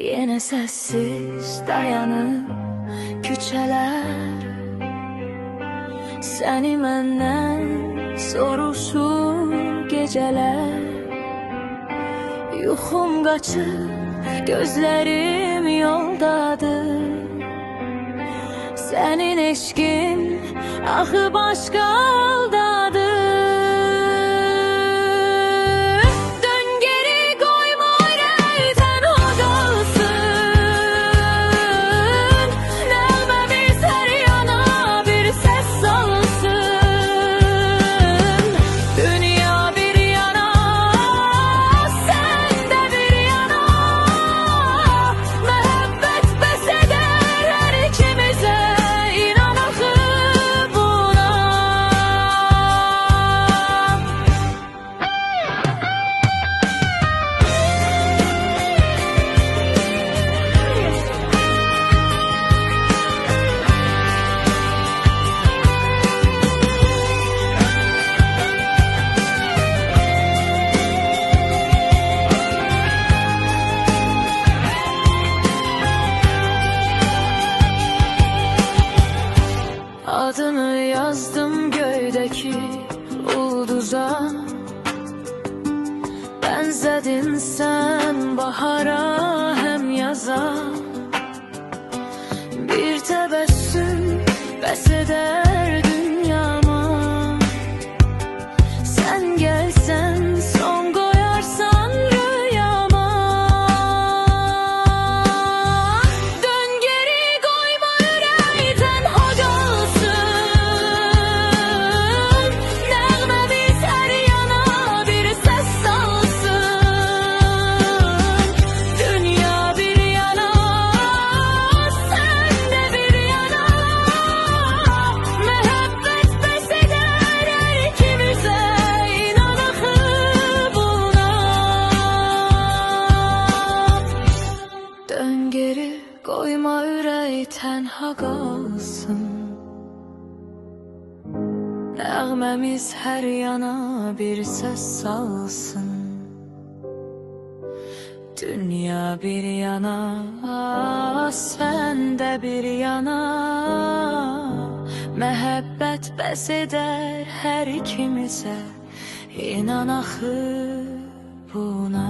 Yine sessiz dayanır küçələr, səni məndən soruşur gecələr. Yuxum qaçır, gözlərim yoldadır, sənin eşqin axı başqa haldadır. Adını yazdım göydeki ulduza, benzedin sen bahara hem yaza. Bir tebessüm bes eder dünyama, sen gelsen son koyarsan rüyama. Dön geri koyma yüreği tenha kalsın, nəğməmiz hər yana bir səs salsın. Dünya bir yana, sən də bir yana, məhəbbət bəs edər hər ikimizə, inanaq buna. Dön geri koyma ürək tənha qalsın, nəğməmiz hər yana bir səs salsın. Dünya bir yana, sən də bir yana, məhəbbət bəs edər hər ikimizə, inanaq buna.